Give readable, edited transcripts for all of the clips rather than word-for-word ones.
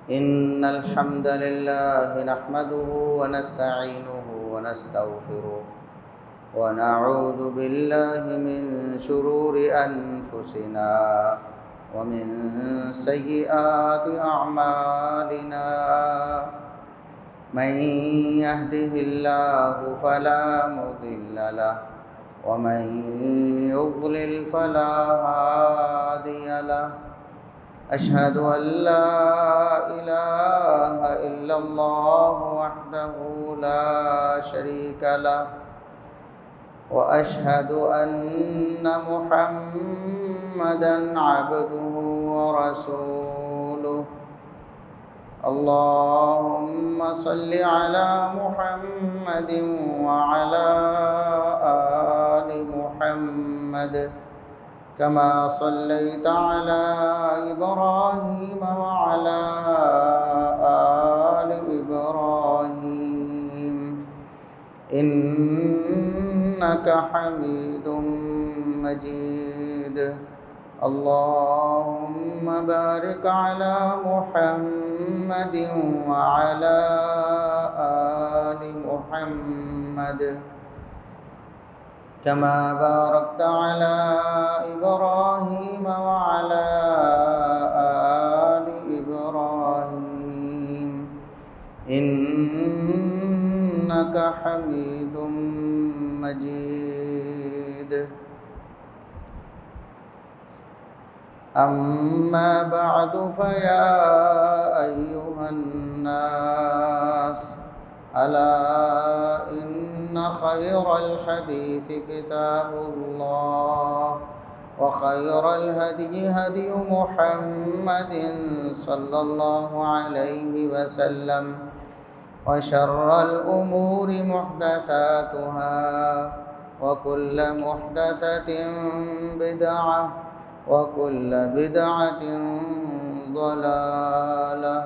إن الحمد لله نحمده ونستعينه ونستغفره ونعوذ بالله من شرور أنفسنا ومن سيئات أعمالنا. من يهده الله فلا مضل له ومن يضلل فلا هادي له. أشهد أن لا إله إلا الله وحده لا شريك له وأشهد أن محمدًا عبده ورسوله. اللهم صل على محمد وعلى آل محمد كما صليت على إبراهيم وعلى آل إبراهيم إنك حميد مجيد. اللهم بارك على محمد وعلى آل محمد كما باركت على إبراهيم وعلى آل إبراهيم إنك حميد مجيد. أما بعد فيا أيها الناس ألا إن خير الحديث كتاب الله وخير الهدي هدي محمد صلى الله عليه وسلم وشر الأمور محدثاتها وكل محدثة بدعة وكل بدعة ضلالة.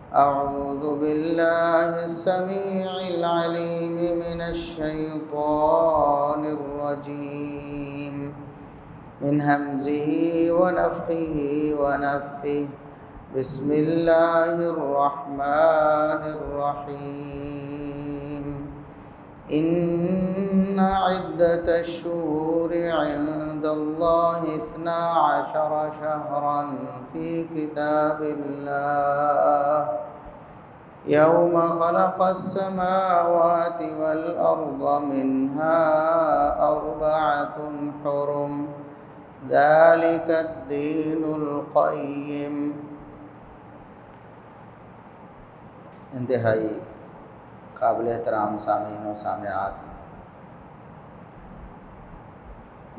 أعوذ بالله السميع العليم من الشيطان الرجيم من همزه ونفخه ونفثه. بسم الله الرحمن الرحيم. إن عدة الشهور عند الله 12 شهرا في كتاب الله يوم خلق السماوات والأرض منها 4 حرم ذلك الدين القيم. انتہائی قابل احترام سامعین و سامعات،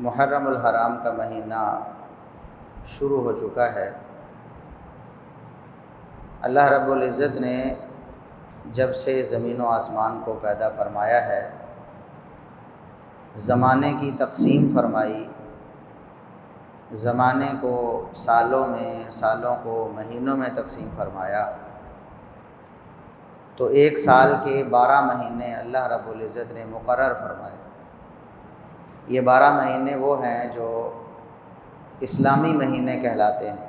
محرم الحرام کا مہینہ شروع ہو چکا ہے۔ اللہ رب العزت نے جب سے زمین و آسمان کو پیدا فرمایا ہے، زمانے کی تقسیم فرمائی، زمانے کو سالوں میں، سالوں کو مہینوں میں تقسیم فرمایا، تو ایک سال کے 12 مہینے اللہ رب العزت نے مقرر فرمائے۔ یہ 12 مہینے وہ ہیں جو اسلامی مہینے کہلاتے ہیں: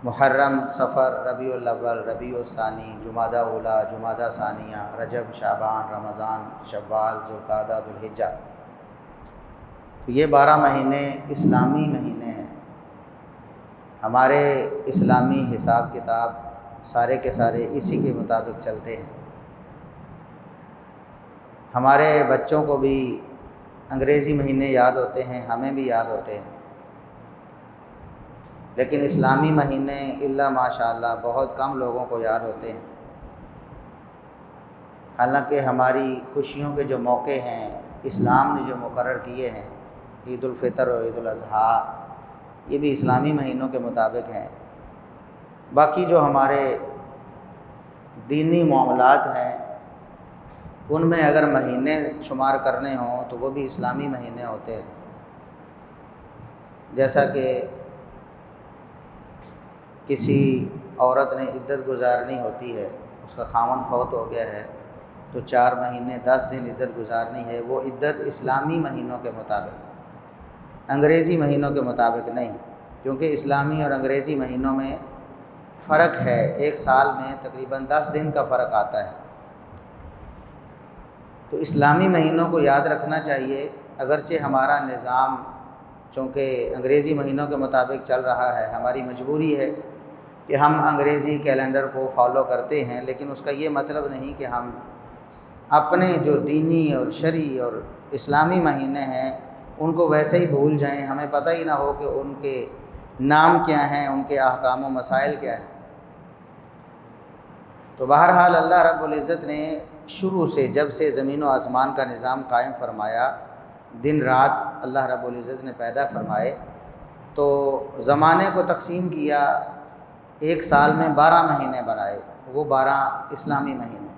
محرم، صفر، ربیع الاول، ربیع الثانی، جمادی اولی، جمادی ثانیہ، رجب، شعبان، رمضان، شوال، ذوالقعدہ، ذوالحجہ۔ یہ 12 مہینے اسلامی مہینے ہیں۔ ہمارے اسلامی حساب کتاب سارے کے سارے اسی کے مطابق چلتے ہیں۔ ہمارے بچوں کو بھی انگریزی مہینے یاد ہوتے ہیں، ہمیں بھی یاد ہوتے ہیں، لیکن اسلامی مہینے الا ماشاءاللہ بہت کم لوگوں کو یاد ہوتے ہیں۔ حالانکہ ہماری خوشیوں کے جو موقع ہیں اسلام نے جو مقرر کیے ہیں، عید الفطر اور عید الاضحیٰ، یہ بھی اسلامی مہینوں کے مطابق ہیں۔ باقی جو ہمارے دینی معاملات ہیں ان میں اگر مہینے شمار کرنے ہوں تو وہ بھی اسلامی مہینے ہوتے ہیں۔ جیسا کہ کسی عورت نے عدت گزارنی ہوتی ہے، اس کا خاوند فوت ہو گیا ہے تو 4 مہینے 10 دن عدت گزارنی ہے، وہ عدت اسلامی مہینوں کے مطابق، انگریزی مہینوں کے مطابق نہیں۔ کیونکہ اسلامی اور انگریزی مہینوں میں فرق ہے، ایک سال میں تقریباً 10 دن کا فرق آتا ہے۔ تو اسلامی مہینوں کو یاد رکھنا چاہیے، اگرچہ ہمارا نظام چونکہ انگریزی مہینوں کے مطابق چل رہا ہے، ہماری مجبوری ہے کہ ہم انگریزی کیلنڈر کو فالو کرتے ہیں، لیکن اس کا یہ مطلب نہیں کہ ہم اپنے جو دینی اور شرعی اور اسلامی مہینے ہیں ان کو ویسے ہی بھول جائیں، ہمیں پتہ ہی نہ ہو کہ ان کے نام کیا ہیں، ان کے احکام و مسائل کیا ہیں۔ تو بہرحال اللہ رب العزت نے شروع سے، جب سے زمین و آسمان کا نظام قائم فرمایا، دن رات اللہ رب العزت نے پیدا فرمائے، تو زمانے کو تقسیم کیا، ایک سال میں 12 مہینے بنائے، وہ 12 اسلامی مہینے۔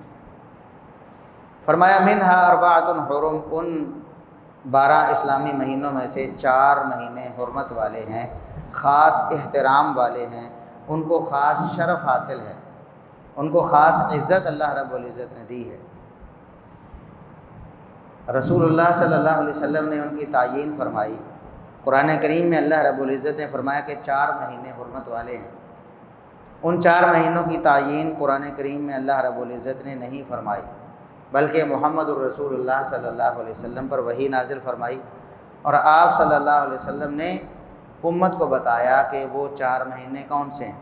فرمایا منہا اربعۃ حرم، ان 12 اسلامی مہینوں میں سے 4 مہینے حرمت والے ہیں، خاص احترام والے ہیں، ان کو خاص شرف حاصل ہے، ان کو خاص عزت اللہ رب العزت نے دی ہے۔ رسول اللہ صلی اللہ علیہ وسلم نے ان کی تعیین فرمائی۔ قرآن کریم میں اللہ رب العزت نے فرمایا کہ 4 مہینے حرمت والے ہیں۔ ان 4 مہینوں کی تعیین قرآن کریم میں اللہ رب العزت نے نہیں فرمائی، بلکہ محمد الرسول اللہ صلی اللہ علیہ وسلم پر وحی نازل فرمائی، اور آپ صلی اللہ علیہ وسلم نے امت کو بتایا کہ وہ 4 مہینے کون سے ہیں۔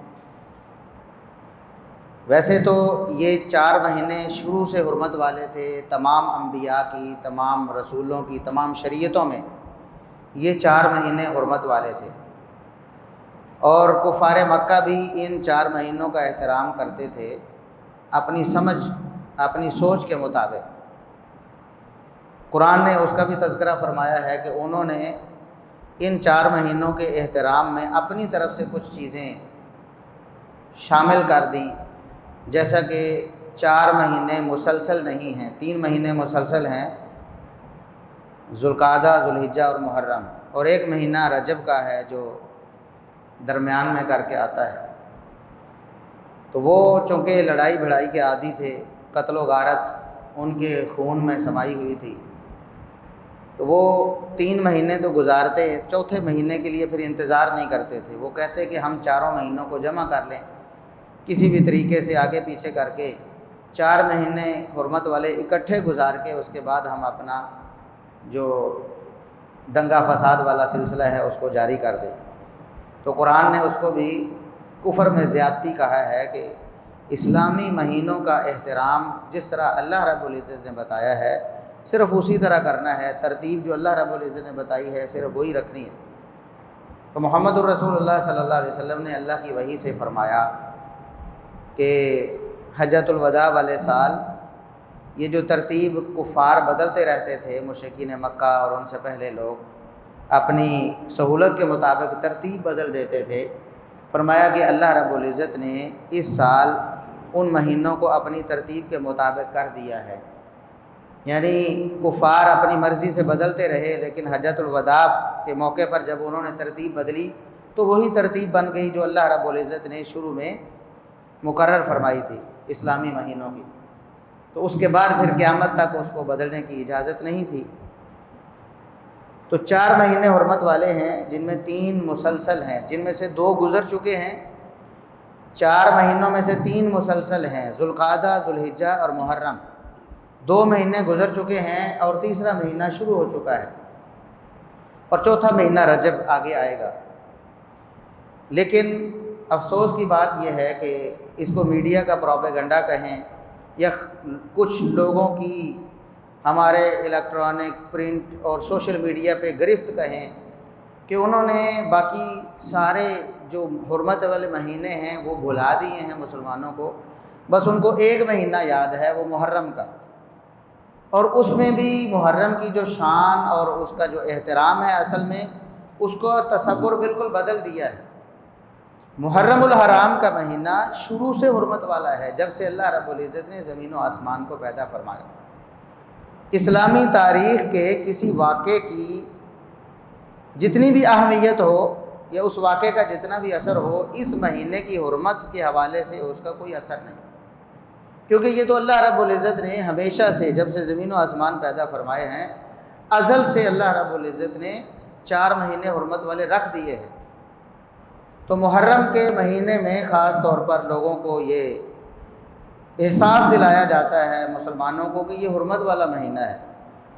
ویسے تو یہ 4 مہینے شروع سے حرمت والے تھے، تمام انبیاء کی، تمام رسولوں کی، تمام شریعتوں میں یہ 4 مہینے حرمت والے تھے، اور کفار مکہ بھی ان 4 مہینوں کا احترام کرتے تھے اپنی سمجھ، اپنی سوچ کے مطابق۔ قرآن نے اس کا بھی تذکرہ فرمایا ہے کہ انہوں نے ان 4 مہینوں کے احترام میں اپنی طرف سے کچھ چیزیں شامل کر دیں، جیسا کہ 4 مہینے مسلسل نہیں ہیں، 3 مہینے مسلسل ہیں، ذوالقعدہ، ذوالحجہ اور محرم، اور 1 مہینہ رجب کا ہے جو درمیان میں کر کے آتا ہے۔ تو وہ چونکہ لڑائی بھڑائی کے عادی تھے، قتل و غارت ان کے خون میں سمائی ہوئی تھی، تو وہ 3 مہینے تو گزارتے، 4تھے مہینے کے لیے پھر انتظار نہیں کرتے تھے۔ وہ کہتے کہ ہم 4 مہینوں کو جمع کر لیں، کسی بھی طریقے سے آگے پیچھے کر کے 4 مہینے حرمت والے اکٹھے گزار کے اس کے بعد ہم اپنا جو دنگا فساد والا سلسلہ ہے اس کو جاری کر دیں۔ تو قرآن نے اس کو بھی کفر میں زیادتی کہا ہے کہ اسلامی مہینوں کا احترام جس طرح اللہ رب العزت نے بتایا ہے صرف اسی طرح کرنا ہے، ترتیب جو اللہ رب العزت نے بتائی ہے صرف وہی رکھنی ہے۔ تو محمد الرسول اللہ صلی اللہ علیہ وسلم نے اللہ کی وحی سے فرمایا کہ حجۃ الوداع والے سال یہ جو ترتیب کفار بدلتے رہتے تھے، مشرکین مکہ اور ان سے پہلے لوگ اپنی سہولت کے مطابق ترتیب بدل دیتے تھے، فرمایا کہ اللہ رب العزت نے اس سال ان مہینوں کو اپنی ترتیب کے مطابق کر دیا ہے، یعنی کفار اپنی مرضی سے بدلتے رہے، لیکن حجۃ الوداع کے موقع پر جب انہوں نے ترتیب بدلی تو وہی ترتیب بن گئی جو اللہ رب العزت نے شروع میں مقرر فرمائی تھی اسلامی مہینوں کی۔ تو اس کے بعد پھر قیامت تک اس کو بدلنے کی اجازت نہیں تھی۔ تو 4 مہینے حرمت والے ہیں جن میں 3 مسلسل ہیں، جن میں سے 2 گزر چکے ہیں۔ 4 مہینوں میں سے 3 مسلسل ہیں، ذوالقعدہ، ذوالحجہ اور محرم۔ 2 مہینے گزر چکے ہیں اور تیسرا مہینہ شروع ہو چکا ہے، اور 4تھا مہینہ رجب آگے آئے گا۔ لیکن افسوس کی بات یہ ہے کہ اس کو میڈیا کا پروپیگنڈا کہیں یا کچھ لوگوں کی ہمارے الیکٹرانک، پرنٹ اور سوشل میڈیا پہ گرفت کہیں کہ انہوں نے باقی سارے جو حرمت والے مہینے ہیں وہ بھلا دیے ہیں مسلمانوں کو، بس ان کو 1 مہینہ یاد ہے، وہ محرم کا، اور اس میں بھی محرم کی جو شان اور اس کا جو احترام ہے اصل میں اس کو تصور بالکل بدل دیا ہے۔ محرم الحرام کا مہینہ شروع سے حرمت والا ہے، جب سے اللہ رب العزت نے زمین و آسمان کو پیدا فرمایا۔ اسلامی تاریخ کے کسی واقعے کی جتنی بھی اہمیت ہو یا اس واقعے کا جتنا بھی اثر ہو، اس مہینے کی حرمت کے حوالے سے اس کا کوئی اثر نہیں، کیونکہ یہ تو اللہ رب العزت نے ہمیشہ سے، جب سے زمین و آسمان پیدا فرمائے ہیں، ازل سے اللہ رب العزت نے 4 مہینے حرمت والے رکھ دیے ہیں۔ تو محرم کے مہینے میں خاص طور پر لوگوں کو یہ احساس دلایا جاتا ہے مسلمانوں کو کہ یہ حرمت والا مہینہ ہے،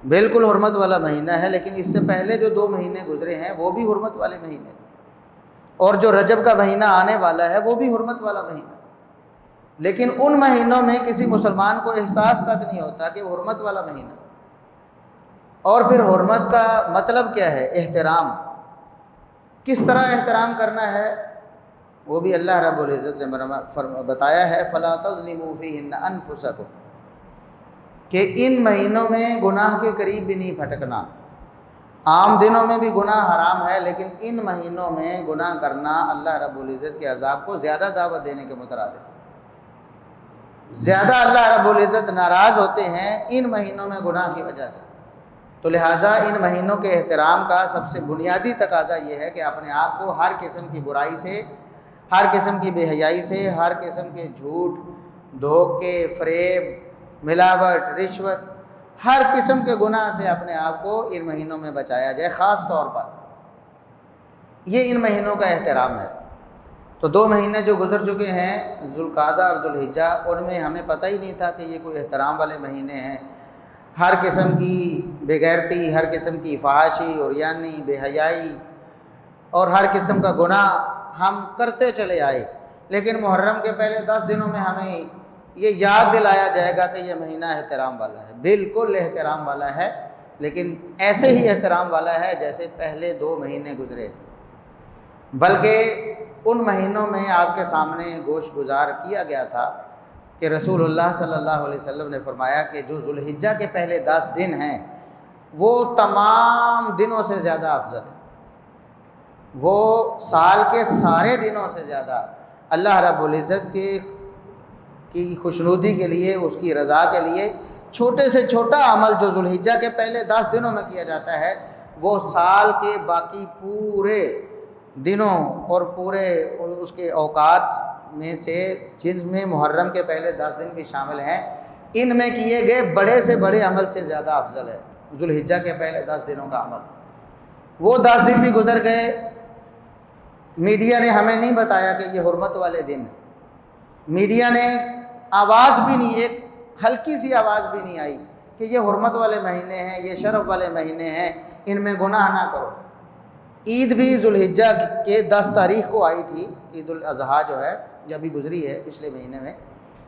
بالکل حرمت والا مہینہ ہے، لیکن اس سے پہلے جو 2 مہینے گزرے ہیں وہ بھی حرمت والے مہینے ہیں، اور جو رجب کا مہینہ آنے والا ہے وہ بھی حرمت والا مہینہ ہے۔ لیکن ان مہینوں میں کسی مسلمان کو احساس تک نہیں ہوتا کہ وہ حرمت والا مہینہ۔ اور پھر حرمت کا مطلب کیا ہے؟ احترام۔ کس طرح احترام کرنا ہے وہ بھی اللہ رب العزت نے بتایا ہے، فَلَا تَظْلِمُوا فِيهِنَّ أَنفُسَكُمْ، کہ ان مہینوں میں گناہ کے قریب بھی نہیں پھٹکنا۔ عام دنوں میں بھی گناہ حرام ہے، لیکن ان مہینوں میں گناہ کرنا اللہ رب العزت کے عذاب کو زیادہ دعوت دینے کے مترادف۔ زیادہ اللہ رب العزت ناراض ہوتے ہیں ان مہینوں میں گناہ کی وجہ سے۔ تو لہٰذا ان مہینوں کے احترام کا سب سے بنیادی تقاضا یہ ہے کہ اپنے آپ کو ہر قسم کی برائی سے، ہر قسم کی بے حیائی سے، ہر قسم کے جھوٹ، دھوکے، فریب، ملاوٹ، رشوت، ہر قسم کے گناہ سے اپنے آپ کو ان مہینوں میں بچایا جائے۔ خاص طور پر یہ ان مہینوں کا احترام ہے۔ تو 2 مہینے جو گزر چکے ہیں، ذوالقعدہ اور ذوالحجہ، ان میں ہمیں پتہ ہی نہیں تھا کہ یہ کوئی احترام والے مہینے ہیں۔ ہر قسم کی بے غیرتی، ہر قسم کی فحاشی، عریانی، بے حیائی اور ہر قسم کا گناہ ہم کرتے چلے آئے، لیکن محرم کے پہلے 10 دنوں میں ہمیں یہ یاد دلایا جائے گا کہ یہ مہینہ احترام والا ہے، بالکل احترام والا ہے، لیکن ایسے ہی احترام والا ہے جیسے پہلے 2 مہینے گزرے۔ بلکہ ان مہینوں میں آپ کے سامنے گوش گزار کیا گیا تھا کہ رسول اللہ صلی اللہ علیہ وسلم نے فرمایا کہ جو ذوالحجہ کے پہلے 10 دن ہیں وہ تمام دنوں سے زیادہ افضل ہیں، وہ سال کے سارے دنوں سے زیادہ اللہ رب العزت کی خوشنودی کے لیے، اس کی رضا کے لیے چھوٹے سے چھوٹا عمل جو ذوالحجہ کے پہلے 10 دنوں میں کیا جاتا ہے وہ سال کے باقی پورے دنوں اور پورے اس کے اوقات میں سے، جن میں محرم کے پہلے 10 دن بھی شامل ہیں، ان میں کیے گئے بڑے سے بڑے عمل سے زیادہ افضل ہے ذوالحجہ کے پہلے 10 دنوں کا عمل۔ وہ 10 دن بھی گزر گئے، میڈیا نے ہمیں نہیں بتایا کہ یہ حرمت والے دن ہیں، میڈیا نے آواز بھی نہیں، ایک ہلکی سی آواز بھی نہیں آئی کہ یہ حرمت والے مہینے ہیں، یہ شرف والے مہینے ہیں، ان میں گناہ نہ کرو۔ عید بھی ذوالحجہ کے 10 تاریخ کو آئی تھی، عید الاضحیٰ جو ہے یہ ابھی گزری ہے پچھلے مہینے میں،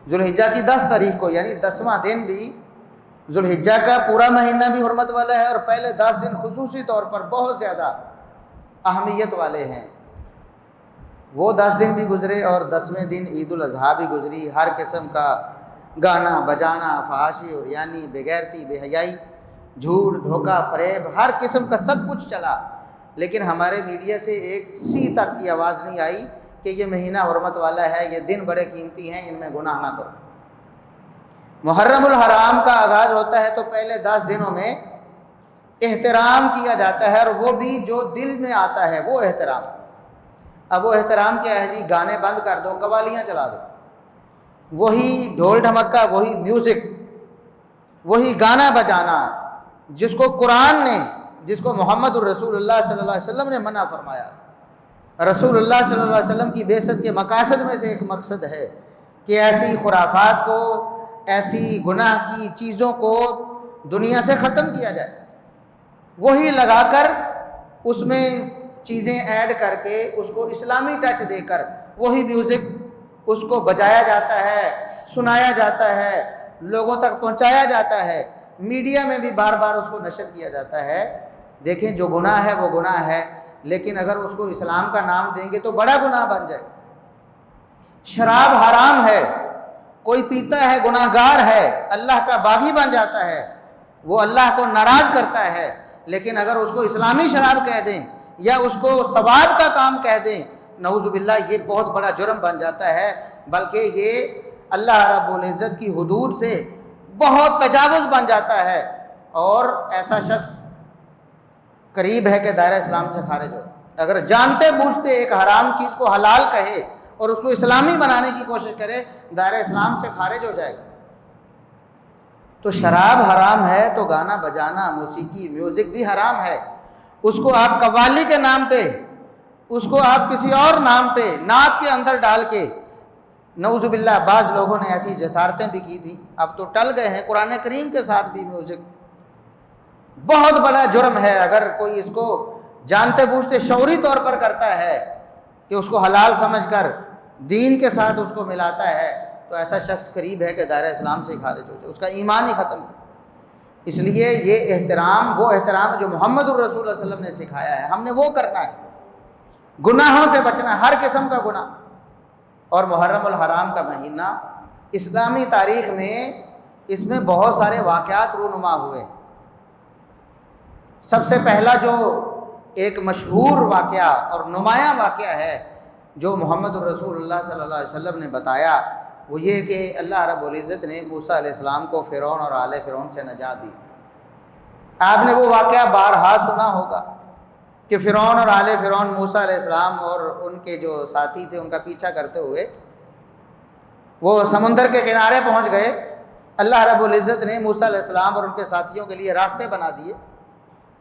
ذوالحجہ کی 10 تاریخ کو، یعنی 10واں دن بھی ذوالحجہ کا پورا مہینہ بھی حرمت والا ہے، اور پہلے 10 دن خصوصی طور پر بہت زیادہ اہمیت والے ہیں۔ وہ 10 دن بھی گزرے اور 10ویں دن عید الاضحیٰ بھی گزری۔ ہر قسم کا گانا بجانا، فحاشی، عریانی، بے غیرتی، بے حیائی، جھوٹ، دھوکہ، فریب، ہر قسم کا سب کچھ چلا، لیکن ہمارے میڈیا سے ایک سی تک کی آواز نہیں آئی کہ یہ مہینہ حرمت والا ہے، یہ دن بڑے قیمتی ہیں، ان میں گناہ نہ کرو۔ محرم الحرام کا آغاز ہوتا ہے تو پہلے 10 دنوں میں احترام کیا جاتا ہے، اور وہ بھی جو دل میں آتا ہے وہ احترام۔ اب وہ احترام کیا ہے جی؟ گانے بند کر دو، قوالیاں چلا دو، وہی ڈھول ڈھمکا، وہی میوزک، وہی گانا بجانا جس کو قرآن نے، جس کو محمد الرسول اللہ صلی اللہ علیہ وسلم نے منع فرمایا۔ رسول اللہ صلی اللہ علیہ وسلم کی بعثت کے مقاصد میں سے ایک مقصد ہے کہ ایسی خرافات کو، ایسی گناہ کی چیزوں کو دنیا سے ختم کیا جائے۔ وہی لگا کر اس میں چیزیں ایڈ کر کے اس کو اسلامی ٹچ دے کر وہی میوزک اس کو بجایا جاتا ہے، سنایا جاتا ہے، لوگوں تک پہنچایا جاتا ہے، میڈیا میں بھی بار بار اس کو نشر کیا جاتا ہے۔ دیکھیں جو گناہ ہے وہ گناہ ہے، لیکن اگر اس کو اسلام کا نام دیں گے تو بڑا گناہ بن جائے گا۔ شراب حرام ہے، کوئی پیتا ہے گناہ گار ہے، اللہ کا باغی بن جاتا ہے، وہ اللہ کو ناراض کرتا ہے، لیکن اگر اس کو اسلامی شراب کہہ دیں یا اس کو ثواب کا کام کہہ دیں، نعوذ باللہ یہ بہت بڑا جرم بن جاتا ہے، بلکہ یہ اللہ رب العزت کی حدود سے بہت تجاوز بن جاتا ہے، اور ایسا شخص قریب ہے کہ دائرہ اسلام سے خارج ہو۔ اگر جانتے بوجھتے ایک حرام چیز کو حلال کہے اور اس کو اسلامی بنانے کی کوشش کرے، دائرہ اسلام سے خارج ہو جائے گا۔ تو شراب حرام ہے تو گانا بجانا، موسیقی، میوزک بھی حرام ہے۔ اس کو آپ قوالی کے نام پہ اس کو آپ کسی اور نام پہ نعت کے اندر ڈال کے، نعوذ باللہ بعض لوگوں نے ایسی جسارتیں بھی کی تھی، اب تو ٹل گئے ہیں، قرآن کریم کے ساتھ بھی میوزک بہت بڑا جرم ہے۔ اگر کوئی اس کو جانتے بوجھتے شعوری طور پر کرتا ہے کہ اس کو حلال سمجھ کر دین کے ساتھ اس کو ملاتا ہے، تو ایسا شخص قریب ہے کہ دائرہ اسلام سے خارج ہو جائے، اس کا ایمان ہی ختم ہے۔ اس لیے یہ احترام وہ احترام ہے جو محمد الرسول صلی اللہ علیہ وسلم نے سکھایا ہے، ہم نے وہ کرنا ہے۔ گناہوں سے بچنا ہے، ہر قسم کا گناہ۔ اور محرم الحرام کا مہینہ اسلامی تاریخ میں اس میں بہت سارے واقعات رونما ہوئے۔ سب سے پہلا جو ایک مشہور واقعہ اور نمایاں واقعہ ہے جو محمد الرسول اللہ صلی اللہ علیہ وسلم نے بتایا، وہ یہ کہ اللہ رب العزت نے موسیٰ علیہ السلام کو فرعون اور آل فرعون سے نجات دی۔ آپ نے وہ واقعہ بارہا سنا ہوگا کہ فرعون اور آل فرعون موسیٰ علیہ السلام اور ان کے جو ساتھی تھے ان کا پیچھا کرتے ہوئے وہ سمندر کے کنارے پہنچ گئے۔ اللہ رب العزت نے موسیٰ علیہ السلام اور ان کے ساتھیوں کے لیے راستے بنا دیے۔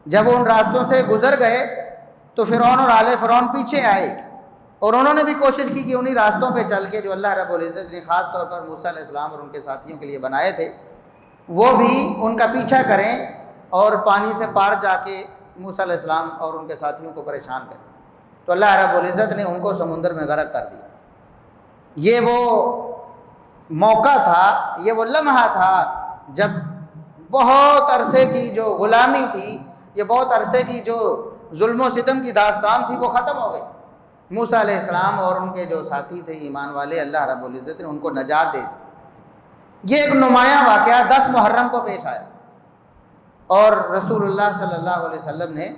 جب وہ ان راستوں سے گزر گئے تو فرعون اور آل فرعون پیچھے آئے، اور انہوں نے بھی کوشش کی کہ انہی راستوں پہ چل کے جو اللہ رب العزت نے خاص طور پر موسیٰ علیہ السلام اور ان کے ساتھیوں کے لیے بنائے تھے، وہ بھی ان کا پیچھا کریں اور پانی سے پار جا کے موسیٰ علیہ السلام اور ان کے ساتھیوں کو پریشان کریں۔ تو اللہ رب العزت نے ان کو سمندر میں غرق کر دیا۔ یہ وہ موقع تھا، یہ وہ لمحہ تھا جب بہت عرصے کی جو غلامی تھی، یہ بہت عرصے کی جو ظلم و ستم کی داستان تھی، وہ ختم ہو گئی۔ موسیٰ علیہ السلام اور ان کے جو ساتھی تھے ایمان والے، اللہ رب العزت نے ان کو نجات دے دی۔ یہ ایک نمایاں واقعہ 10 محرم کو پیش آیا، اور رسول اللہ صلی اللہ علیہ وسلم نے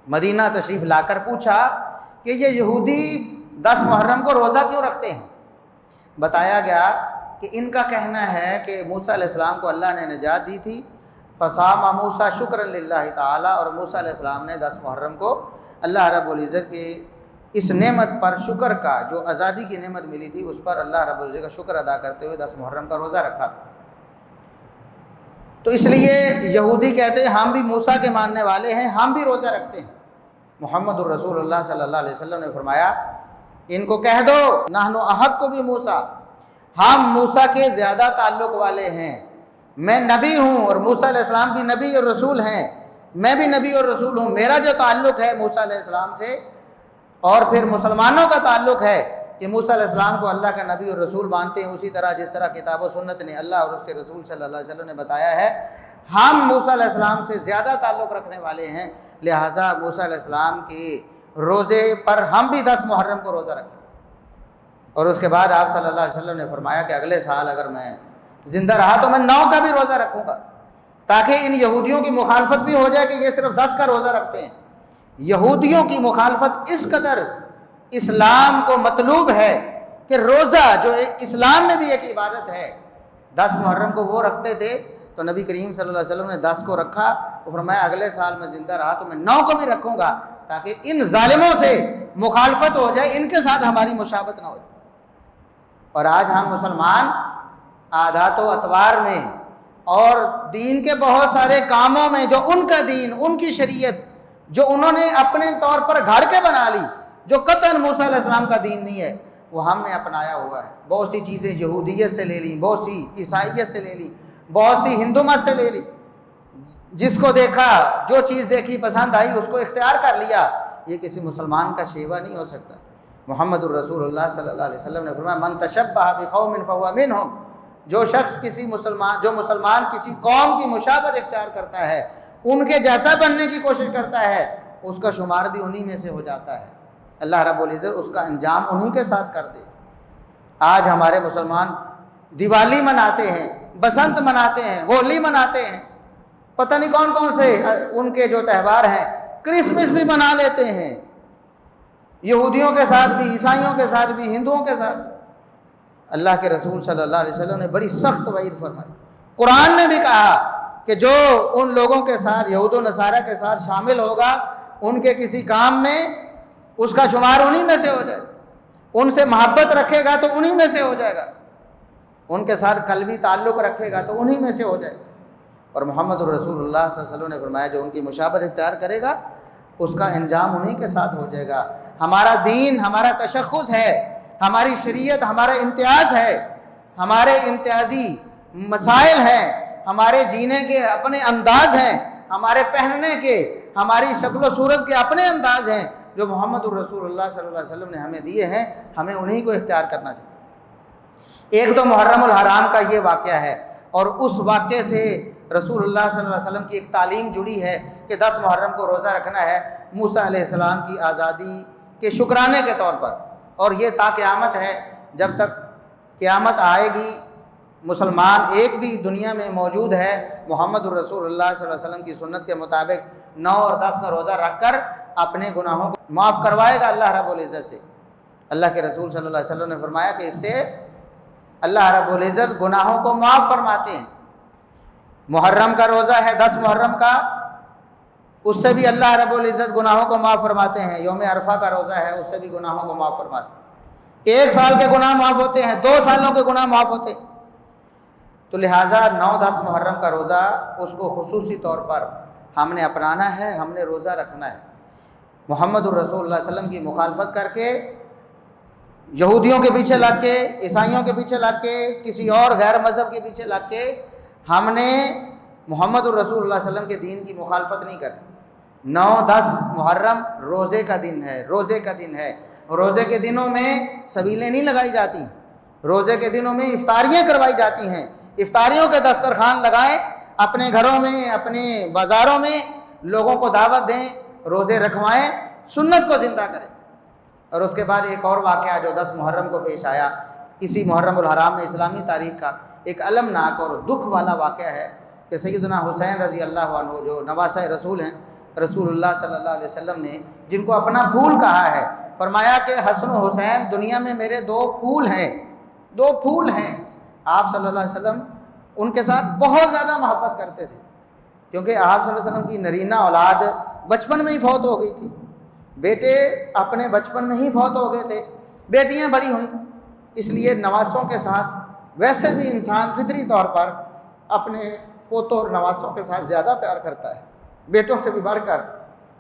مدینہ تشریف لا کر پوچھا کہ یہ یہودی 10 محرم کو روزہ کیوں رکھتے ہیں؟ بتایا گیا کہ ان کا کہنا ہے کہ موسیٰ علیہ السلام کو اللہ نے نجات دی تھی، فصام موسیٰ شکرا للہ تعالی، اور موسیٰ علیہ السلام نے 10 محرم کو اللہ رب العزت کے اس نعمت پر شکر کا، جو آزادی کی نعمت ملی تھی اس پر اللہ رب العزت کا شکر ادا کرتے ہوئے 10 محرم کا روزہ رکھا تھا۔ تو اس لیے یہودی کہتے ہیں ہم بھی موسیٰ کے ماننے والے ہیں، ہم بھی روزہ رکھتے ہیں۔ محمد الرسول اللہ صلی اللہ علیہ وسلم نے فرمایا ان کو کہہ دو نحن احق بھی موسیٰ، ہم موسیٰ کے زیادہ تعلق والے ہیں، میں نبی ہوں اور موسیٰ علیہ السلام بھی نبی اور رسول ہیں، میں بھی نبی اور رسول ہوں، میرا جو تعلق ہے موسیٰ علیہ السلام سے، اور پھر مسلمانوں کا تعلق ہے کہ موسیٰ علیہ السلام کو اللہ کا نبی اور رسول مانتے ہیں، اسی طرح جس طرح کتاب و سنت نے اللہ اور اس کے رسول صلی اللہ علیہ وسلم نے بتایا ہے، ہم موسیٰ علیہ السلام سے زیادہ تعلق رکھنے والے ہیں، لہٰذا موسیٰ علیہ السلام کے روزے پر ہم بھی 10 محرم کو روزہ رکھیں۔ اور اس کے بعد آپ صلی اللہ علیہ وسلم نے فرمایا کہ اگلے سال اگر میں زندہ رہا تو میں 9 کا بھی روزہ رکھوں گا، تاکہ ان یہودیوں کی مخالفت بھی ہو جائے کہ یہ صرف 10 کا روزہ رکھتے ہیں۔ یہودیوں کی مخالفت اس قدر اسلام کو مطلوب ہے کہ روزہ جو اسلام میں بھی ایک عبادت ہے، 10 محرم کو وہ رکھتے تھے، تو نبی کریم صلی اللہ علیہ وسلم نے 10 کو رکھا، وہ فرمایا اگلے سال میں زندہ رہا تو میں 9 کو بھی رکھوں گا، تاکہ ان ظالموں سے مخالفت ہو جائے، ان کے ساتھ ہماری مشابہت نہ ہو جائے۔ اور آج ہم مسلمان عادات و اطوار میں اور دین کے بہت سارے کاموں میں جو ان کا دین، ان کی شریعت جو انہوں نے اپنے طور پر گھڑ کے بنا لی، جو قطعاً موسیٰ علیہ السلام کا دین نہیں ہے، وہ ہم نے اپنایا ہوا ہے۔ بہت سی چیزیں یہودیت سے لے لی، بہت سی عیسائیت سے لے لی، بہت سی ہندو مت سے لے لی، جس کو دیکھا، جو چیز دیکھی پسند آئی اس کو اختیار کر لیا۔ یہ کسی مسلمان کا شیوہ نہیں ہو سکتا۔ محمد الرسول اللہ صلی اللہ علیہ وسلم نے فرمایا من تشبہ بقوم فہو منہم، جو شخص جو مسلمان کسی قوم کی مشابہت اختیار کرتا ہے، ان کے جیسا بننے کی کوشش کرتا ہے، اس کا شمار بھی انہی میں سے ہو جاتا ہے۔ اللہ رب العزت اس کا انجام انہی کے ساتھ کر دے۔ آج ہمارے مسلمان دیوالی مناتے ہیں، بسنت مناتے ہیں، ہولی مناتے ہیں، پتہ نہیں کون کون سے ان کے جو تہوار ہیں، کرسمس بھی منا لیتے ہیں، یہودیوں کے ساتھ بھی، عیسائیوں کے ساتھ بھی، ہندوؤں کے ساتھ بھی۔ اللہ کے رسول صلی اللہ علیہ وسلم نے بڑی سخت وعید فرمائی۔ قرآن نے بھی کہا کہ جو ان لوگوں کے ساتھ، یہود و نصارہ کے ساتھ شامل ہوگا ان کے کسی کام میں، اس کا شمار انہی میں سے ہو جائے، ان سے محبت رکھے گا تو انہی میں سے ہو جائے گا، ان کے ساتھ قلبی تعلق رکھے گا تو انہی میں سے ہو جائے گا۔ اور محمد الرسول اللہ صلی اللہ علیہ وسلم نے فرمایا جو ان کی مشابہت اختیار کرے گا اس کا انجام انہی کے ساتھ ہو جائے گا۔ ہمارا دین ہمارا تشخص ہے، ہماری شریعت ہمارا امتیاز ہے، ہمارے امتیازی مسائل ہیں، ہمارے جینے کے اپنے انداز ہیں، ہمارے پہننے کے، ہماری شکل و صورت کے اپنے انداز ہیں جو محمد الرسول اللہ صلی اللہ علیہ وسلم نے ہمیں دیے ہیں، ہمیں انہی کو اختیار کرنا چاہیے۔ ایک تو محرم الحرام کا یہ واقعہ ہے، اور اس واقعے سے رسول اللہ صلی اللہ علیہ وسلم کی ایک تعلیم جڑی ہے کہ 10 محرم کو روزہ رکھنا ہے موسیٰ علیہ السلام کی آزادی کے شکرانے کے طور پر، اور یہ تا قیامت ہے، جب تک قیامت آئے گی مسلمان ایک بھی دنیا میں موجود ہے محمد الرسول اللہ صلی اللہ علیہ وسلم کی سنت کے مطابق 9 اور 10 کا روزہ رکھ کر اپنے گناہوں کو معاف کروائے گا اللہ رب العزت سے۔ اللہ کے رسول صلی اللہ علیہ وسلم نے فرمایا کہ اس سے اللہ رب العزت گناہوں کو معاف فرماتے ہیں۔ محرم کا روزہ ہے 10 محرم کا، اس سے بھی اللہ رب العزت گناہوں کو معاف فرماتے ہیں۔ یوم عرفہ کا روزہ ہے، اس سے بھی گناہوں کو معاف فرماتے ہیں۔ 1 سال کے گناہ معاف ہوتے ہیں، 2 سالوں کے گناہ معاف ہوتے ہیں۔ تو لہٰذا 9-10 محرم کا روزہ اس کو خصوصی طور پر ہم نے اپنانا ہے، ہم نے روزہ رکھنا ہے۔ محمد الرسول اللہ علیہ وسلم کی مخالفت کر کے، یہودیوں کے پیچھے لگ کے، عیسائیوں کے پیچھے لگ کے، کسی اور غیر مذہب کے پیچھے لگ کے ہم نے محمد الرسول اللہ علیہ وسلم کے دین کی مخالفت نہیں کرنی۔ 9-10 محرم روزے کا دن ہے، روزے کا دن ہے۔ روزے کے دنوں میں سبیلیں نہیں لگائی جاتی، روزے کے دنوں میں افطاریاں کروائی جاتی ہیں۔ افطاریوں کے دسترخوان لگائیں، اپنے گھروں میں، اپنے بازاروں میں لوگوں کو دعوت دیں، روزے رکھوائیں، سنت کو زندہ کریں۔ اور اس کے بعد ایک اور واقعہ جو 10 محرم کو پیش آیا، اسی محرم الحرام میں اسلامی تاریخ کا ایک المناک اور دکھ والا واقعہ ہے کہ سیدنا حسین رضی اللہ عنہ جو نواسۂ رسول ہیں، رسول اللہ صلی اللہ علیہ وسلم نے جن کو اپنا پھول کہا ہے، فرمایا کہ حسن و حسین دنیا میں میرے 2 پھول ہیں، 2 پھول ہیں۔ آپ صلی اللہ علیہ وسلم ان کے ساتھ بہت زیادہ محبت کرتے تھے، کیونکہ آپ صلی اللہ علیہ وسلم کی نرینہ اولاد بچپن میں ہی فوت ہو گئی تھی، بیٹے اپنے بچپن میں ہی فوت ہو گئے تھے، بیٹیاں بڑی ہوئیں، اس لیے نواسوں کے ساتھ ویسے بھی انسان فطری طور پر اپنے پوتوں اور نواسوں کے ساتھ زیادہ پیار کرتا ہے، بیٹوں سے بھی بڑھ کر۔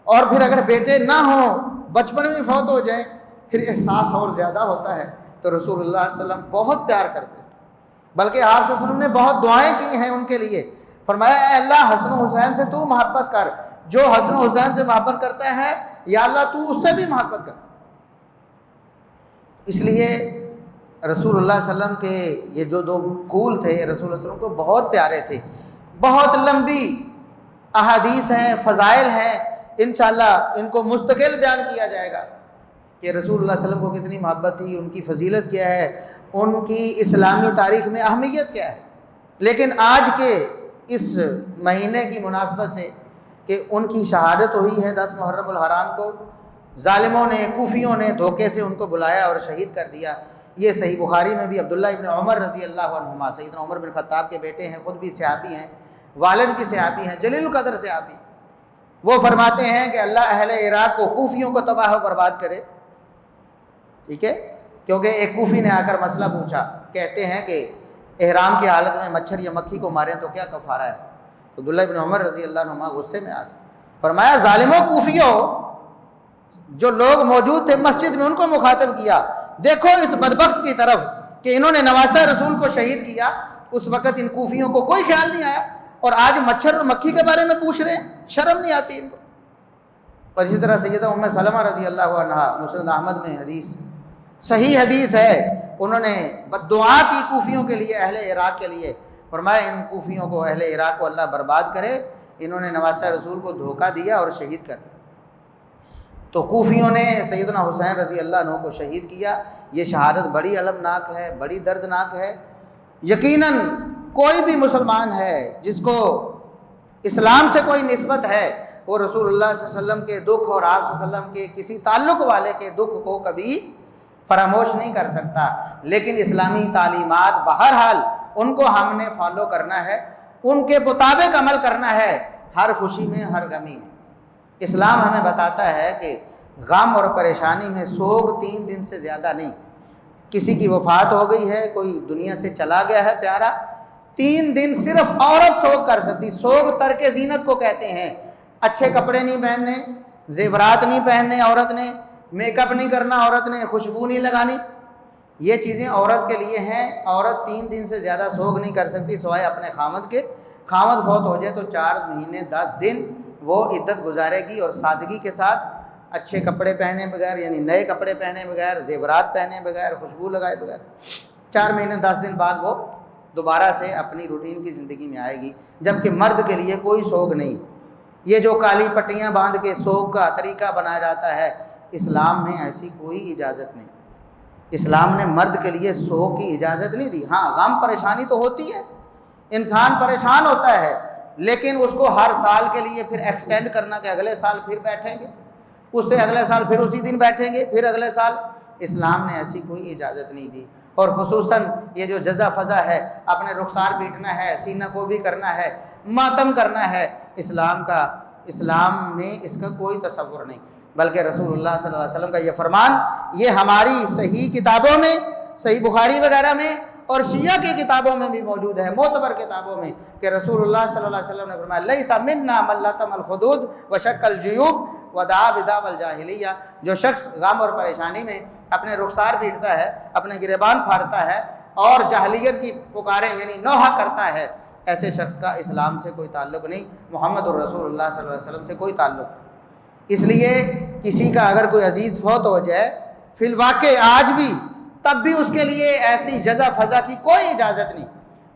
اور پھر اگر بیٹے نہ ہوں، بچپن میں فوت ہو جائیں، پھر احساس اور زیادہ ہوتا ہے۔ تو رسول اللہ صلی اللہ علیہ وسلم بہت پیار کرتے ہیں، بلکہ آپ صلی اللہ علیہ وسلم نے بہت دعائیں کی ہیں ان کے لیے۔ فرمایا اے اللہ حسن و حسین سے تو محبت کر، جو حسن و حسین سے محبت کرتا ہے یا اللہ تو اس سے بھی محبت کر۔ اس لیے رسول اللہ صلی اللہ علیہ وسلم کے یہ جو 2 پھول تھے رسول اللہ صلی اللہ علیہ وسلم کو بہت پیارے تھے۔ بہت لمبی احادیث ہیں، فضائل ہیں، انشاءاللہ ان کو مستقل بیان کیا جائے گا کہ رسول اللہ صلی اللہ علیہ وسلم کو کتنی محبت تھی، ان کی فضیلت کیا ہے، ان کی اسلامی تاریخ میں اہمیت کیا ہے۔ لیکن آج کے اس مہینے کی مناسبت سے کہ ان کی شہادت ہوئی ہے 10 محرم الحرام کو، ظالموں نے، کوفیوں نے دھوکے سے ان کو بلایا اور شہید کر دیا۔ یہ صحیح بخاری میں بھی عبداللہ ابن عمر رضی اللہ عنہما، سیدنا عمر بن خطاب کے بیٹے ہیں، خود بھی صحابی ہیں، والد بھی صحابی ہیں، جلیل القدر صحابی، وہ فرماتے ہیں کہ اللہ اہل عراق کو، کوفیوں کو تباہ و برباد کرے۔ ٹھیک ہے، کیونکہ ایک کوفی نے آ کر مسئلہ پوچھا، کہتے ہیں کہ احرام کی حالت میں مچھر یا مکھی کو ماریں تو کیا کفارہ ہے؟ تو عبداللہ ابن عمر رضی اللہ عنہما غصے میں آ گئے، فرمایا ظالموں کوفیوں، جو لوگ موجود تھے مسجد میں ان کو مخاطب کیا، دیکھو اس بدبخت کی طرف کہ انہوں نے نواسہ رسول کو شہید کیا، اس وقت ان کوفیوں کو کوئی خیال نہیں آیا، اور آج مچھر اور مکھی کے بارے میں پوچھ رہے ہیں، شرم نہیں آتی ان کو۔ اور اسی طرح سیدہ ام سلمہ رضی اللہ عنہا، مسند احمد میں حدیث، صحیح حدیث ہے، انہوں نے بد دعا کی کوفیوں کے لیے، اہل عراق کے لیے، فرمایا ان کوفیوں کو، اہل عراق کو اللہ برباد کرے، انہوں نے نواسہ رسول کو دھوکہ دیا اور شہید کر دیا۔ تو کوفیوں نے سیدنا حسین رضی اللہ عنہ کو شہید کیا۔ یہ شہادت بڑی المناک ہے، بڑی دردناک ہے۔ یقیناً کوئی بھی مسلمان ہے جس کو اسلام سے کوئی نسبت ہے، وہ رسول اللہ صلی اللہ علیہ وسلم کے دکھ اور آپ صلی اللہ علیہ وسلم کے کسی تعلق والے کے دکھ کو کبھی فراموش نہیں کر سکتا۔ لیکن اسلامی تعلیمات بہرحال ان کو ہم نے فالو کرنا ہے، ان کے مطابق عمل کرنا ہے، ہر خوشی میں، ہر غمی میں۔ اسلام ہمیں بتاتا ہے کہ غم اور پریشانی میں سوگ 3 دن سے زیادہ نہیں۔ کسی کی وفات ہو گئی ہے، کوئی دنیا سے چلا گیا ہے پیارا، 3 دن صرف عورت سوگ کر سکتی۔ سوگ ترک زینت کو کہتے ہیں۔ اچھے کپڑے نہیں پہننے، زیورات نہیں پہننے عورت نے، میک اپ نہیں کرنا عورت نے، خوشبو نہیں لگانی، یہ چیزیں عورت کے لیے ہیں۔ عورت 3 دن سے زیادہ سوگ نہیں کر سکتی سوائے اپنے خامد کے۔ خامد فوت ہو جائے تو 4 مہینے 10 دن وہ عدت گزارے گی، اور سادگی کے ساتھ اچھے کپڑے پہنے بغیر، یعنی نئے کپڑے پہنے بغیر، زیورات پہنے بغیر، خوشبو لگائے بغیر 4 مہینے 10 دن بعد وہ دوبارہ سے اپنی روٹین کی زندگی میں آئے گی۔ جبکہ مرد کے لیے کوئی سوگ نہیں۔ یہ جو کالی پٹیاں باندھ کے سوگ کا طریقہ بنایا جاتا ہے، اسلام میں ایسی کوئی اجازت نہیں۔ اسلام نے مرد کے لیے سوگ کی اجازت نہیں دی۔ ہاں، غم پریشانی تو ہوتی ہے، انسان پریشان ہوتا ہے، لیکن اس کو ہر سال کے لیے پھر ایکسٹینڈ کرنا کہ اگلے سال پھر بیٹھیں گے، اس سے اگلے سال پھر اسی دن بیٹھیں گے، پھر اگلے سال، اسلام نے ایسی کوئی اجازت نہیں دی۔ اور خصوصاً یہ جو جزا فضا ہے، اپنے رخسار پیٹنا ہے، سینہ کو بھی کرنا ہے، ماتم کرنا ہے، اسلام میں اس کا کوئی تصور نہیں۔ بلکہ رسول اللہ صلی اللہ علیہ وسلم کا یہ فرمان، یہ ہماری صحیح کتابوں میں، صحیح بخاری وغیرہ میں اور شیعہ کی کتابوں میں بھی موجود ہے، معتبر کتابوں میں، کہ رسول اللہ صلی اللہ علیہ وسلم نے فرمایا لیس منا من لطم الخدود وشق الجیوب ودعا بدعوى الجاہلیہ۔ جو شخص غم اور پریشانی میں اپنے رخسار پیٹتا ہے، اپنے گریبان پھاڑتا ہے اور جاہلیت کی پکاریں یعنی نوحہ کرتا ہے، ایسے شخص کا اسلام سے کوئی تعلق نہیں، محمد الرسول اللہ صلی اللہ علیہ وسلم سے کوئی تعلق نہیں۔ اس لیے کسی کا اگر کوئی عزیز فوت ہو جائے فی الواقع آج بھی، تب بھی اس کے لیے ایسی جزا فضا کی کوئی اجازت نہیں۔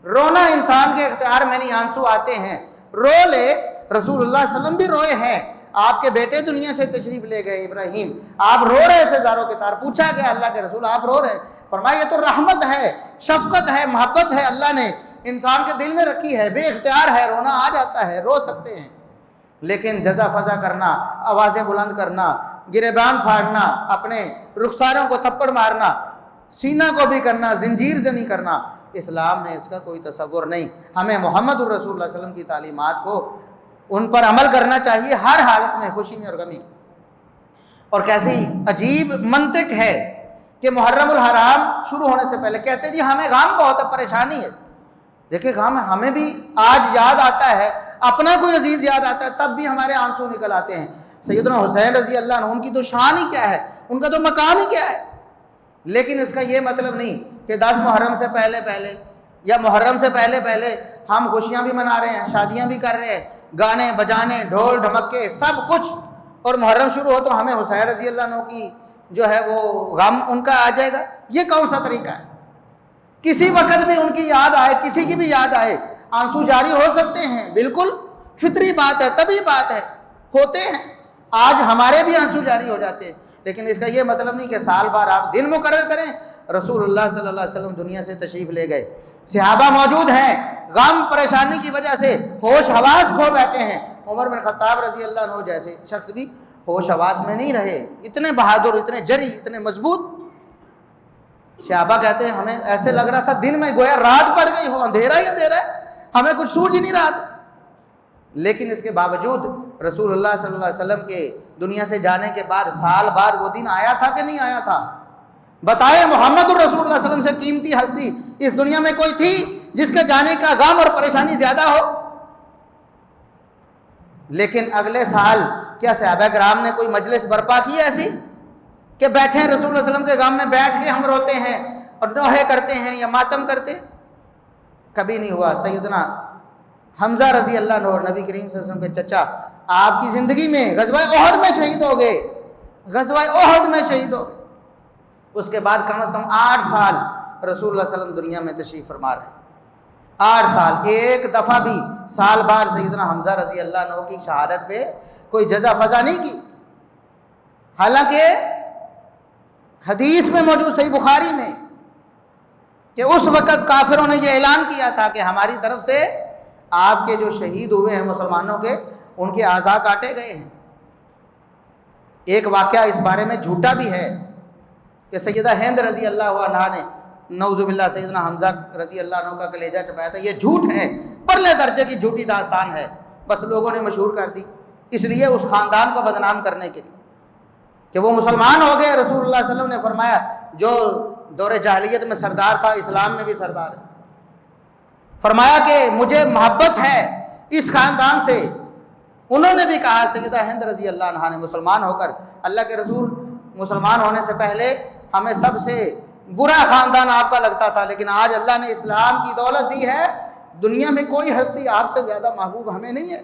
رونا انسان کے اختیار میں نہیں، آنسو آتے ہیں رو لے، رسول اللہ صلی اللہ علیہ وسلم بھی روئے ہیں۔ آپ کے بیٹے دنیا سے تشریف لے گئے ابراہیم، آپ رو رہے تھے زاروں کے تار، پوچھا کہ اللہ کے رسول آپ رو رہے ہیں؟ فرمایا یہ تو رحمت ہے، شفقت ہے، محبت ہے، اللہ نے انسان کے دل میں رکھی ہے، بے اختیار ہے، رونا آ جاتا ہے، رو سکتے ہیں۔ لیکن جزا فضا کرنا، آوازیں بلند کرنا، گریبان پھاڑنا، اپنے رخساروں کو تھپڑ مارنا، سینہ کو بھی کرنا، زنجیر زنی کرنا، اسلام میں اس کا کوئی تصور نہیں۔ ہمیں محمد الرسول اللہ صلی اللہ علیہ وسلم کی تعلیمات کو ان پر عمل کرنا چاہیے ہر حالت میں، خوشی میں اور غمی۔ اور کیسی عجیب منطق ہے کہ محرم الحرام شروع ہونے سے پہلے کہتے جی ہمیں غم بہت ہے، پریشانی ہے۔ دیکھیں غم ہمیں بھی آج یاد آتا ہے، اپنا کوئی عزیز یاد آتا ہے تب بھی ہمارے آنسو نکل آتے ہیں۔ سیدنا حسین رضی اللہ عنہ، ان کی تو شان ہی کیا ہے، ان کا تو مقام ہی کیا ہے۔ لیکن اس کا یہ مطلب نہیں کہ 10 محرم سے پہلے یا محرم سے پہلے ہم خوشیاں بھی منا رہے ہیں، شادیاں بھی کر رہے ہیں، گانے بجانے، ڈھول ڈھمکے سب کچھ، اور محرم شروع ہو تو ہمیں حسین رضی اللہ عنہ کی جو ہے وہ غم ان کا آ جائے گا۔ یہ کون سا طریقہ ہے؟ کسی وقت بھی ان کی یاد آئے، کسی کی بھی یاد آئے، آنسو جاری ہو سکتے ہیں، بالکل فطری بات ہے، طبیعی بات ہے، ہوتے ہیں۔ آج ہمارے بھی آنسو جاری ہو جاتے ہیں، لیکن اس کا یہ مطلب نہیں کہ سال بار آپ دن مقرر کریں۔ رسول اللہ صلی اللہ علیہ وسلم دنیا سے تشریف لے گئے، صحابہ موجود ہیں، غم پریشانی کی وجہ سے ہوش حواس کھو بیٹھے ہیں۔ عمر بن خطاب رضی اللہ عنہ جیسے شخص بھی ہوش حواس میں نہیں رہے، اتنے بہادر، اتنے جری، اتنے مضبوط۔ صحابہ کہتے ہیں ہمیں ایسے لگ رہا تھا دن میں گویا رات پڑ گئی ہو، اندھیرا ہی اندھیرا ہے، ہمیں کچھ سوجھ ہی نہیں رہا تھا۔ لیکن اس کے باوجود رسول اللہ صلی اللہ علیہ وسلم کے دنیا سے جانے کے بعد سال بعد وہ دن آیا تھا کہ نہیں آیا تھا؟ بتائیں، محمد الرسول اللہ صلی اللہ علیہ وسلم سے قیمتی ہستی اس دنیا میں کوئی تھی جس کے جانے کا غم اور پریشانی زیادہ ہو؟ لیکن اگلے سال کیا صحابہ کرام نے کوئی مجلس برپا کی ایسی کہ بیٹھے رسول اللہ علیہ وسلم کے غم میں بیٹھ کے ہم روتے ہیں اور نوحے کرتے ہیں یا ماتم کرتے ہیں؟ کبھی نہیں ہوا۔ سیدنا حمزہ رضی اللہ عنہ، نبی کریم صلی اللہ علیہ وسلم کے چچا، آپ کی زندگی میں غزوہ احد میں شہید ہو گئے، غزوہ احد میں شہید ہو گئے۔ اس کے بعد کم از کم 8 سال رسول اللہ صلی اللہ علیہ وسلم دنیا میں تشریف فرما رہے ہیں، 8 سال، ایک دفعہ بھی سال بار سیدنا حمزہ رضی اللہ عنہ کی شہادت پہ کوئی جزا فضا نہیں کی۔ حالانکہ حدیث میں موجود صحیح بخاری میں کہ اس وقت کافروں نے یہ اعلان کیا تھا کہ ہماری طرف سے آپ کے جو شہید ہوئے ہیں مسلمانوں کے، ان کے اعضاء کاٹے گئے ہیں۔ ایک واقعہ اس بارے میں جھوٹا بھی ہے کہ سیدہ ہند رضی اللہ عنہا نے نعوذ باللہ سیدنا حمزہ رضی اللہ عنہ کا کلیجہ چبایا تھا۔ یہ جھوٹ ہے، پرلے درجے کی جھوٹی داستان ہے، بس لوگوں نے مشہور کر دی اس لیے اس خاندان کو بدنام کرنے کے لیے کہ وہ مسلمان ہو گئے۔ رسول اللہ صلی اللہ علیہ وسلم نے فرمایا جو دور جاہلیت میں سردار تھا اسلام میں بھی سردار ہے۔ فرمایا کہ مجھے محبت ہے اس خاندان سے۔ انہوں نے بھی کہا، سیدہ ہند رضی اللہ عنہا نے مسلمان ہو کر اللہ کے رسول مسلمان ہونے سے پہلے ہمیں سب سے برا خاندان آپ کا لگتا تھا، لیکن آج اللہ نے اسلام کی دولت دی ہے، دنیا میں کوئی ہستی آپ سے زیادہ محبوب ہمیں نہیں ہے،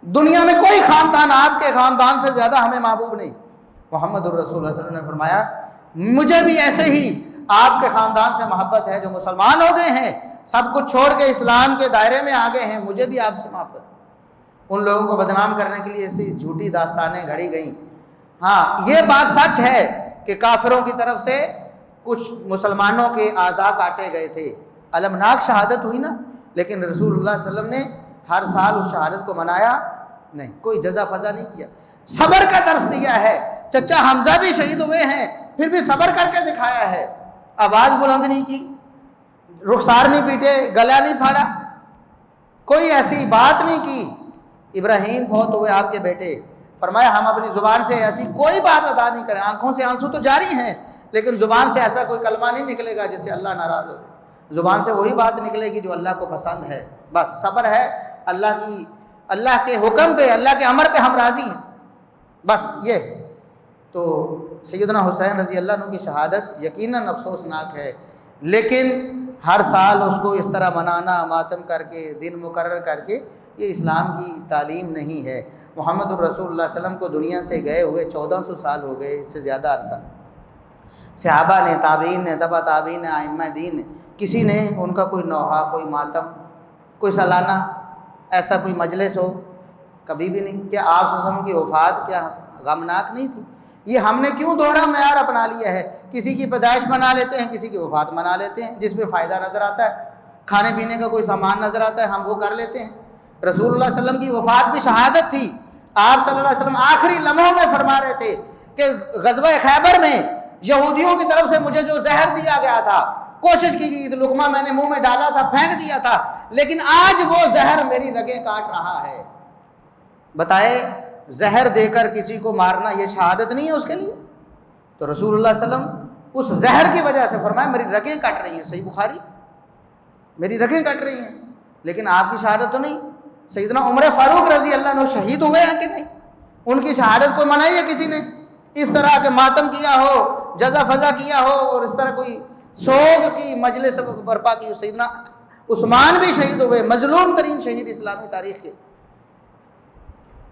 دنیا میں کوئی خاندان آپ کے خاندان سے زیادہ ہمیں محبوب نہیں۔ محمد الرسول اللہ صلی اللہ علیہ وسلم نے فرمایا مجھے بھی ایسے ہی آپ کے خاندان سے محبت ہے، جو مسلمان ہو گئے ہیں، سب کچھ چھوڑ کے اسلام کے دائرے میں آ گئے ہیں، مجھے بھی آپ سے محبت۔ ان لوگوں کو بدنام کرنے کے لیے ایسی جھوٹی داستانیں گھڑی گئیں۔ ہاں یہ بات سچ ہے کہ کافروں کی طرف سے کچھ مسلمانوں کے اعضاء کاٹے گئے تھے، المناک شہادت ہوئی نا، لیکن رسول اللہ صلی اللہ علیہ وسلم نے ہر سال اس شہادت کو منایا نہیں، کوئی جزا فضا نہیں کیا، صبر کا درس دیا ہے۔ چچا حمزہ بھی شہید ہوئے ہیں، پھر بھی صبر کر کے دکھایا ہے، آواز بلند نہیں کی، رخسار نہیں پیٹے، گلا نہیں پھاڑا، کوئی ایسی بات نہیں کی۔ ابراہیم فوت ہوئے آپ کے بیٹے، فرمایا ہم اپنی زبان سے ایسی کوئی بات ادا نہیں کریں، آنکھوں سے آنسو تو جاری ہیں لیکن زبان سے ایسا کوئی کلمہ نہیں نکلے گا جس سے اللہ ناراض ہو جائے، زبان سے وہی بات نکلے گی جو اللہ کو پسند ہے، بس صبر ہے، اللہ کے حکم پہ، اللہ کے امر پہ ہم راضی ہیں، بس یہ۔ تو سیدنا حسین رضی اللہ عنہ کی شہادت یقیناً افسوسناک ہے، لیکن ہر سال اس کو اس طرح منانا، ماتم کر کے، دن مقرر کر کے، یہ اسلام کی تعلیم نہیں ہے۔ محمد الرسول اللہ صلی اللہ علیہ وسلم کو دنیا سے گئے ہوئے 1400 سال ہو گئے، اس سے زیادہ عرصہ۔ صحابہ نے، تابعین نے، تبع تابعین نے، ائمہ دین نے، کسی نے ان کا کوئی نوحہ، کوئی ماتم، کوئی سالانہ ایسا کوئی مجلس ہو، کبھی بھی نہیں۔ کیا آپ صلی اللہ علیہ وسلم کی وفات کیا غمناک نہیں تھی؟ یہ ہم نے کیوں دوہرا معیار اپنا لیا ہے؟ کسی کی پیدائش منا لیتے ہیں، کسی کی وفات منا لیتے ہیں، جس پہ فائدہ نظر آتا ہے، کھانے پینے کا کوئی سامان نظر آتا ہے، ہم وہ کر لیتے ہیں۔ رسول اللہ صلی اللہ علیہ وسلم کی وفات بھی شہادت تھی۔ آپ صلی اللہ علیہ وسلم آخری لمحوں میں فرما رہے تھے کہ غزوہ خیبر میں یہودیوں کی طرف سے مجھے جو زہر دیا گیا تھا، کوشش کی گئی، لقمہ میں نے منہ میں ڈالا تھا، پھینک دیا تھا، لیکن آج وہ زہر میری رگیں کاٹ رہا ہے۔ بتائے زہر دے کر کسی کو مارنا یہ شہادت نہیں ہے اس کے لیے؟ تو رسول اللہ صلی اللہ علیہ وسلم اس زہر کی وجہ سے فرمایا میری رگیں کٹ رہی ہیں، صحیح بخاری، میری رگیں کٹ رہی ہیں، لیکن آپ کی شہادت تو نہیں۔ سیدنا عمر فاروق رضی اللہ عنہ شہید ہوئے ہیں کہ نہیں؟ ان کی شہادت کو منائی ہے کسی نے؟ اس طرح کے ماتم کیا ہو، جزا فضا کیا ہو اور اس طرح کوئی سوگ کی مجلس برپا کی ہو؟ سیدنا عثمان بھی شہید ہوئے، مظلوم ترین شہید اسلامی تاریخ کے،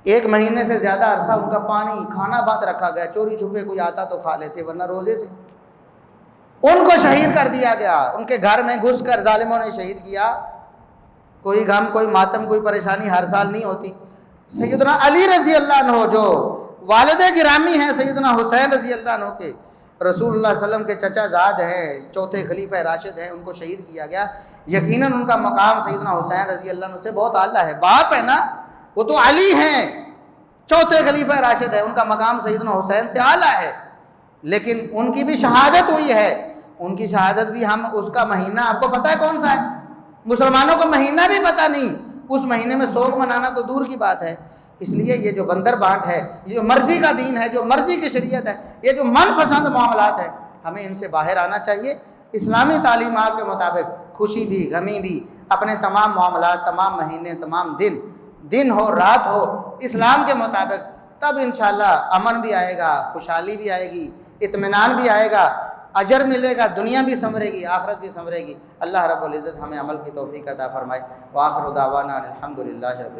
1 مہینے سے زیادہ عرصہ ان کا پانی کھانا بند رکھا گیا، چوری چھپے کوئی آتا تو کھا لیتے ورنہ روزے سے، ان کو شہید کر دیا گیا، ان کے گھر میں گھس کر ظالموں نے شہید کیا۔ کوئی غم، کوئی ماتم، کوئی پریشانی ہر سال نہیں ہوتی۔ سیدنا علی رضی اللہ عنہ جو والد گرامی ہیں سیدنا حسین رضی اللہ عنہ کے، رسول اللہ صلی اللہ علیہ وسلم کے چچا زاد ہیں، چوتھے خلیفہ راشد ہیں، ان کو شہید کیا گیا۔ یقیناً ان کا مقام سیدنا حسین رضی اللہ عنہ سے بہت اعلیٰ ہے، باپ ہے نا، وہ تو علی ہیں، چوتھے خلیفہ راشد ہیں، ان کا مقام سیدنا حسین سے اعلیٰ ہے، لیکن ان کی بھی شہادت ہوئی ہے۔ ان کی شہادت بھی ہم اس کا مہینہ آپ کو پتہ ہے کون سا ہے؟ مسلمانوں کو مہینہ بھی پتہ نہیں، اس مہینے میں سوگ منانا تو دور کی بات ہے۔ اس لیے یہ جو بندر بانٹ ہے، یہ جو مرضی کا دین ہے، جو مرضی کی شریعت ہے، یہ جو من پسند معاملات ہیں، ہمیں ان سے باہر آنا چاہیے۔ اسلامی تعلیمات کے مطابق خوشی بھی، غمی بھی، اپنے تمام معاملات، تمام مہینے، تمام دن ہو رات ہو، اسلام کے مطابق، تب انشاءاللہ امن بھی آئے گا، خوشحالی بھی آئے گی، اطمینان بھی آئے گا، اجر ملے گا، دنیا بھی سنورے گی، آخرت بھی سنورے گی۔ اللہ رب العزت ہمیں عمل کی توفیق عطا فرمائے۔ وآخر دعوانا الحمدللہ رب العالمین۔